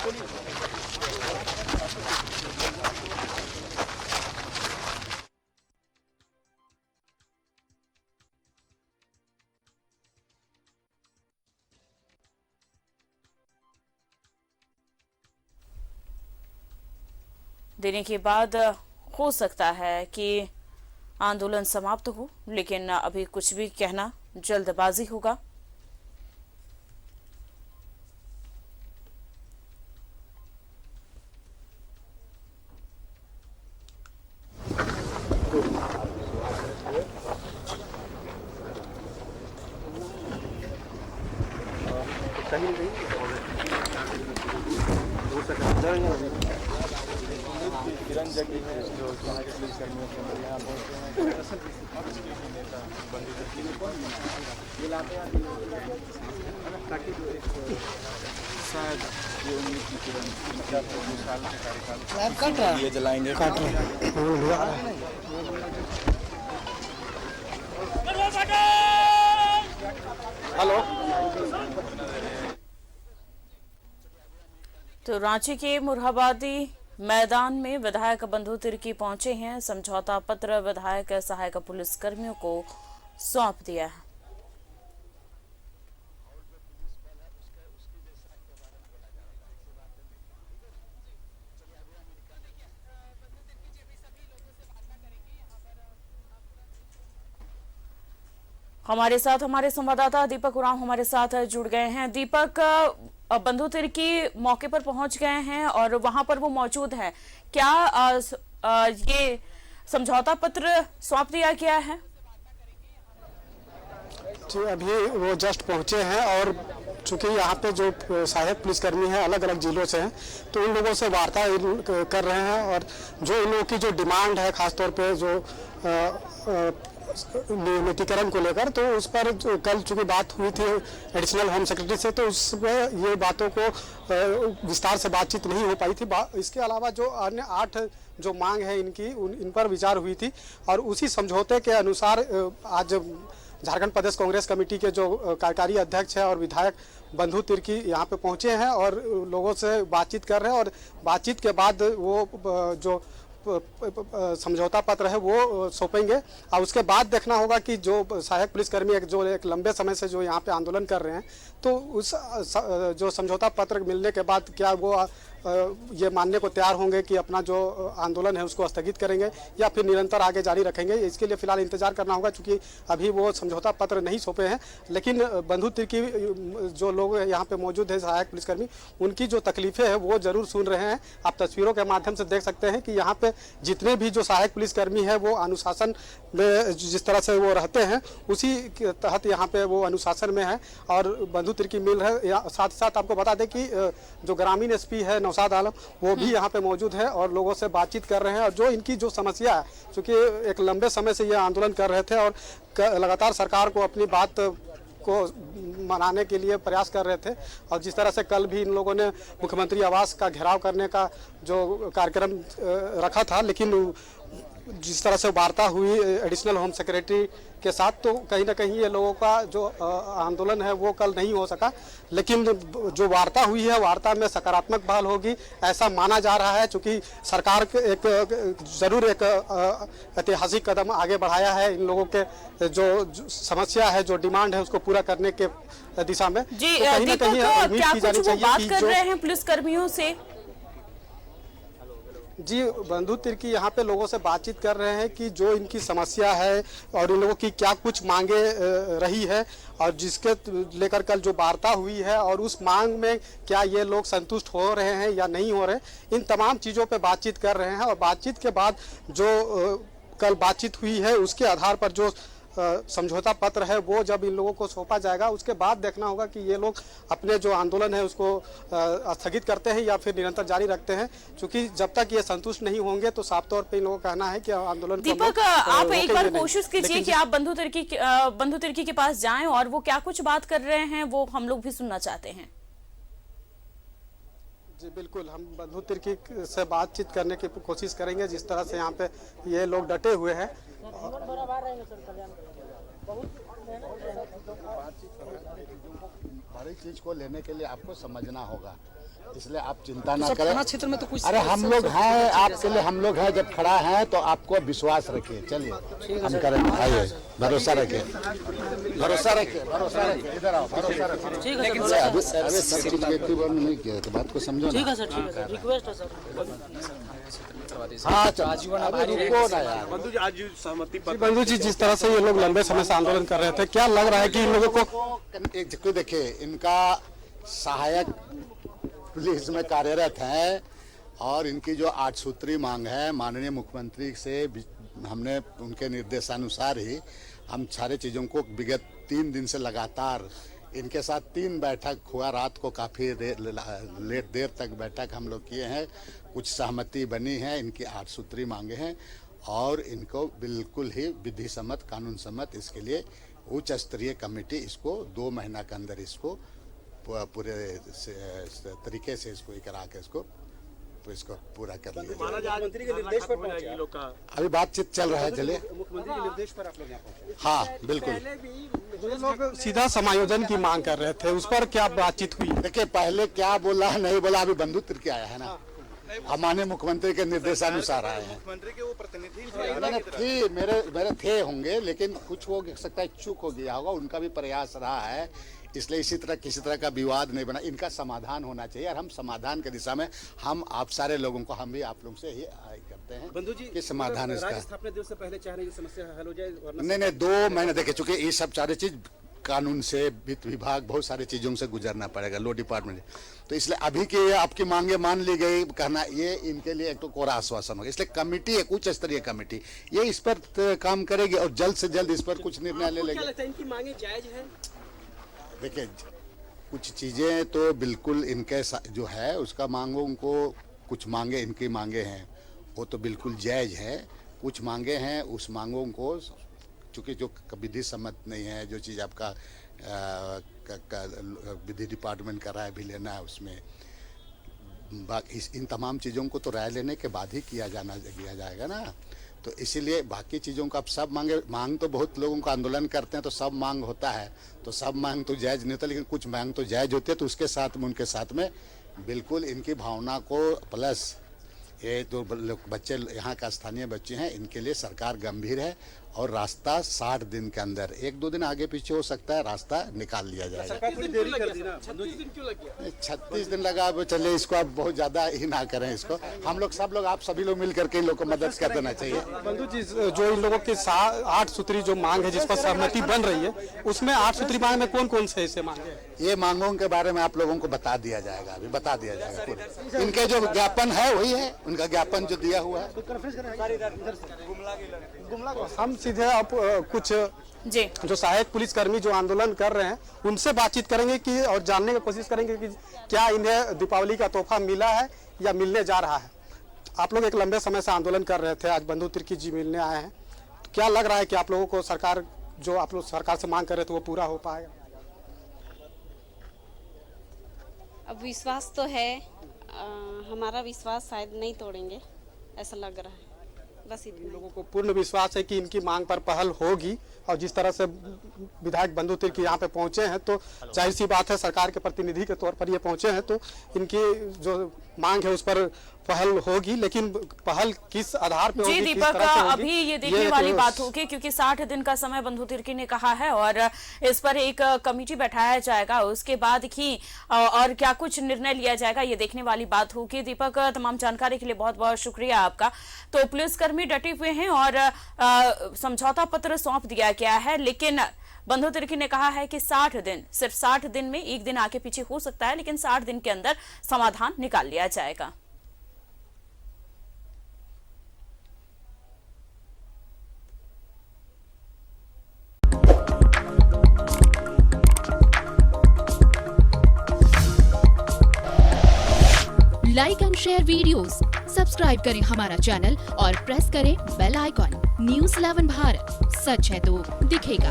देने के बाद हो सकता है कि आंदोलन समाप्त हो, लेकिन अभी कुछ भी कहना जल्दबाजी होगा। किरण जगी है जो सहायक पुलिस कर्मियों के यहाँ पहुँचे हैं। असल विपक्ष के भी नेता ताकि शायद ये उम्मीद की किरण 2 साल के कार्यकाल ये जलाएंगे। हेलो। तो रांची के मुरहाबादी मैदान में विधायक बंधु तिर्की पहुंचे हैं। समझौता पत्र विधायक सहायक पुलिस कर्मियों को सौंप दिया है। हमारे साथ हमारे संवाददाता दीपक उरांव हमारे साथ जुड़ गए हैं। दीपक, बंधु तिर्की मौके पर पहुंच गए हैं और वहां पर वो मौजूद है। क्या ये समझौता पत्र सौंप दिया गया है? जी, अभी वो जस्ट पहुंचे हैं और चूंकि यहाँ पे जो सहायक पुलिसकर्मी हैं अलग अलग जिलों से हैं, तो उन लोगों से वार्ता कर रहे हैं और जो इन लोगों की जो डिमांड है खासतौर पे जो नियमितीकरण को लेकर, तो उस पर कल चूंकि बात हुई थी एडिशनल होम सेक्रेटरी से, तो उसमें ये बातों को विस्तार से बातचीत नहीं हो पाई थी। इसके अलावा जो अन्य 8 जो मांग है इनकी इन पर विचार हुई थी और उसी समझौते के अनुसार आज झारखंड प्रदेश कांग्रेस कमेटी के जो कार्यकारी अध्यक्ष है और विधायक बंधु तिर्की यहाँ पे पहुँचे हैं और लोगों से बातचीत कर रहे हैं और बातचीत के बाद वो जो समझौता पत्र है वो सौंपेंगे और उसके बाद देखना होगा कि जो सहायक पुलिसकर्मी जो एक लंबे समय से जो यहाँ पे आंदोलन कर रहे हैं, तो उस जो समझौता पत्र मिलने के बाद क्या वो ये मानने को तैयार होंगे कि अपना जो आंदोलन है उसको स्थगित करेंगे या फिर निरंतर आगे जारी रखेंगे। इसके लिए फिलहाल इंतजार करना होगा, क्योंकि अभी वो समझौता पत्र नहीं सौंपे हैं। लेकिन बंधु तिर्की जो लोग यहाँ पे मौजूद है सहायक पुलिसकर्मी, उनकी जो तकलीफें हैं वो जरूर सुन रहे हैं। आप तस्वीरों के माध्यम से देख सकते हैं कि यहाँ पे जितने भी जो सहायक पुलिसकर्मी है वो अनुशासन में जिस तरह से वो रहते हैं उसी के तहत यहाँ पे वो अनुशासन में है और बंधु तिर्की मिल रहे। साथ ही साथ आपको बता दें कि जो ग्रामीण एसपी है नौशाद आलम, वो भी यहाँ पे मौजूद है और लोगों से बातचीत कर रहे हैं और जो इनकी जो समस्या है, क्योंकि एक लंबे समय से ये आंदोलन कर रहे थे और लगातार सरकार को अपनी बात को मनाने के लिए प्रयास कर रहे थे और जिस तरह से कल भी इन लोगों ने मुख्यमंत्री आवास का घेराव करने का जो कार्यक्रम रखा था, लेकिन जिस तरह से वार्ता हुई एडिशनल होम सेक्रेटरी के साथ, तो कहीं ना कहीं ये लोगों का जो आंदोलन है वो कल नहीं हो सका। लेकिन जो वार्ता हुई है वार्ता में सकारात्मक पहल होगी ऐसा माना जा रहा है, क्योंकि सरकार एक जरूर एक ऐतिहासिक कदम आगे बढ़ाया है इन लोगों के जो समस्या है, जो डिमांड है उसको पूरा करने के दिशा में। जी, तो कहीं ना कहीं उम्मीद की जानी चाहिए बात कर रहे हैं पुलिसकर्मियों से। जी, बंधु तिर्की यहाँ पे लोगों से बातचीत कर रहे हैं कि जो इनकी समस्या है और इन लोगों की क्या कुछ मांगे रही है और जिसके लेकर कल जो वार्ता हुई है और उस मांग में क्या ये लोग संतुष्ट हो रहे हैं या नहीं हो रहे, इन तमाम चीज़ों पे बातचीत कर रहे हैं। और बातचीत के बाद जो कल बातचीत हुई है उसके आधार पर जो समझौता पत्र है वो जब इन लोगों को सौंपा जाएगा, उसके बाद देखना होगा कि ये लोग अपने जो आंदोलन है उसको स्थगित करते हैं या फिर निरंतर जारी रखते हैं। क्योंकि जब तक ये संतुष्ट नहीं होंगे तो साफ तौर पे इन लोगों का कहना है कि आंदोलन। दीपक, आप एक बार कोशिश कीजिए कि आप बंधु तिर्की के पास जाएं और वो क्या कुछ बात कर रहे हैं वो हम लोग भी सुनना चाहते हैं। जी बिल्कुल, हम बंधु तिर्की से बातचीत करने की कोशिश करेंगे। जिस तरह से यहाँ पे ये लोग डटे हुए हैं, बड़ी चीज को लेने के लिए आपको समझना होगा इसलिए आप चिंता ना सब करें। थाना क्षेत्र में तो कुछ अरे हम लोग हैं, आपके लिए हम लोग हैं, जब खड़ा हैं तो आपको विश्वास रखिए। चलिए हम करेंगे, आइए, भरोसा रखिए, भरोसा रखिए, भरोसा रखिए, इधर आओ, भरोसा रखिए। अभी सब चीज व्यक्तिगत नहीं किया तो बात को समझो ना। ठीक है सर, रिक्वेस्ट है सर। हाँ चलो, अभी रुको ना यार। बंधु जी, आज सहमति जी, बंधु जी, जिस तरह से ये लोग लंबे समय से आंदोलन कर रहे थे, क्या लग रहा है कि इन लोगों को एक देखिए, इनका सहायक पुलिस में कार्यरत हैं और इनकी जो 8 सूत्री मांग है माननीय मुख्यमंत्री से हमने उनके निर्देशानुसार ही हम सारे चीज़ों को विगत 3 दिन से लगातार इनके साथ 3 बैठक हुआ। रात को काफ़ी लेट देर तक बैठक हम लोग किए हैं। कुछ सहमति बनी है, इनकी 8 सूत्री मांगे हैं और इनको बिल्कुल ही विधि सम्मत, कानून सम्मत इसके लिए उच्च स्तरीय कमेटी इसको 2 महीना के अंदर इसको पूरे तरीके से इसको करा के इसको पूरा कर लिया जाए। मुख्यमंत्री के निर्देश पर पहुंचे ये लोग का। अभी बातचीत चल रहा है, चलिए। मुख्यमंत्री के निर्देश पर आप लोग यहाँ पहुंचे। हाँ बिल्कुल। ये लोग सीधा समायोजन की मांग कर रहे थे, उस पर क्या बातचीत हुई? देखिए, पहले क्या बोला नहीं बोला, अभी बंधु तिर्की आया है ना, हमारे मुख्यमंत्री के निर्देशानुसार आए हैं। मुख्यमंत्री के वो प्रतिनिधि थी मेरे थे होंगे, लेकिन कुछ हो सकता है चूक हो गया होगा, उनका भी प्रयास रहा है। इसलिए इसी तरह किसी तरह का विवाद नहीं बना, इनका समाधान होना चाहिए और हम समाधान की दिशा में हम आप सारे लोगों को, हम भी आप लोगों से ही करते हैं। बंधु जी, कि समाधान इसका स्थापना दिवस से पहले चाह रहे हैं कि समस्या हल हो जाए। नहीं 2 महीने देखे चुके, ये सब सारी चीज कानून से, वित्त विभाग, बहुत सारी चीजों से गुजरना पड़ेगा, लॉ डिपार्टमेंट। तो इसलिए अभी के आपकी मांगे मान ली गई, कहना ये इनके लिए एक तो कोरा आश्वासन होगा। इसलिए कमेटी, एक उच्च स्तरीय कमेटी ये इस पर काम करेगी और जल्द से जल्द इस पर कुछ निर्णय ले लेगी। इनकी मांगे जायज है? देखिए, कुछ चीज़ें तो बिल्कुल इनके जो है उसका मांगों को, कुछ मांगे इनकी मांगे हैं वो तो बिल्कुल जायज़ है। कुछ मांगे हैं, उस मांगों को चूँकि जो विधि सम्मत नहीं है, जो चीज़ आपका विधि डिपार्टमेंट का राय भी लेना है, उसमें इन तमाम चीज़ों को तो राय लेने के बाद ही किया जाएगा ना। तो इसीलिए बाकी चीज़ों का अब सब मांग तो बहुत लोगों को आंदोलन करते हैं तो सब मांग होता है, तो सब मांग तो जायज़ नहीं होता, लेकिन कुछ मांग तो जायज़ होती है। तो उसके साथ में, उनके साथ में बिल्कुल इनकी भावना को, प्लस ये जो बच्चे यहाँ का स्थानीय बच्चे हैं, इनके लिए सरकार गंभीर है और रास्ता 60 दिन के अंदर, 1-2 दिन आगे पीछे हो सकता है, रास्ता निकाल लिया जाएगा। 36 दिन क्यों लग गया? 36 दिन लगा, अब चलिए इसको आप बहुत ज़्यादा ही ना करें इसको। हम लोग सब लोग, आप सभी लोग मिल करके इन लोग को मदद कर देना चाहिए। बंधु जी, जो इन लोगों की 8 सूत्री जो मांग है, जिस पर सहमति बन रही है, उसमें 8 सूत्री मांग में कौन कौन से ऐसे मांगे? ये मांगों के बारे में आप लोगों को बता दिया जाएगा, अभी बता दिया जाएगा पूरा। इनके जो ज्ञापन है वही है, उनका ज्ञापन जो दिया हुआ है। हम सीधे अब कुछ जी, जो सहायक पुलिसकर्मी जो आंदोलन कर रहे हैं उनसे बातचीत करेंगे कि और जानने की कोशिश करेंगे कि क्या इन्हें दीपावली का तोहफा मिला है या मिलने जा रहा है। आप लोग एक लंबे समय से आंदोलन कर रहे थे, आज बंधु तिर्की जी मिलने आए हैं, तो क्या लग रहा है कि आप लोगों को सरकार, जो आप लोग सरकार से मांग कर रहे थे, वो पूरा हो पाएगा? अब विश्वास तो है, हमारा विश्वास शायद नहीं तोड़ेंगे, ऐसा लग रहा है। बस इतना। लोगों को पूर्ण विश्वास है कि इनकी मांग पर पहल होगी और जिस तरह से विधायक बंधु तिर्की यहाँ पे पहुंचे हैं, तो जाहिर सी बात है सरकार के प्रतिनिधि के तौर पर ये पहुंचे हैं, तो इनकी जो मांग है उस पर पहल होगी, लेकिन पहल किस आधार पे होगी, जी किस दीपक, तरह से होगी, अभी ये देखने वाली बात होगी, क्योंकि 60 दिन का समय बंधु तिर्की ने कहा है और इस पर एक कमेटी बैठाया जाएगा, उसके बाद ही और क्या कुछ निर्णय लिया जाएगा, ये देखने वाली बात होगी। दीपक, तमाम जानकारी के लिए बहुत बहुत शुक्रिया आपका। तो पुलिसकर्मी डटे हुए हैं और समझौता पत्र सौंप दिया गया है, लेकिन बंधु तिर्की ने कहा है कि 60 दिन, सिर्फ 60 दिन में, एक दिन आगे पीछे हो सकता है, लेकिन 60 दिन के अंदर समाधान निकाल लिया जाएगा। Like and share videos, subscribe करें हमारा चैनल और प्रेस करें बेल आइकॉन। न्यूज़ 11 भारत, सच है तो दिखेगा।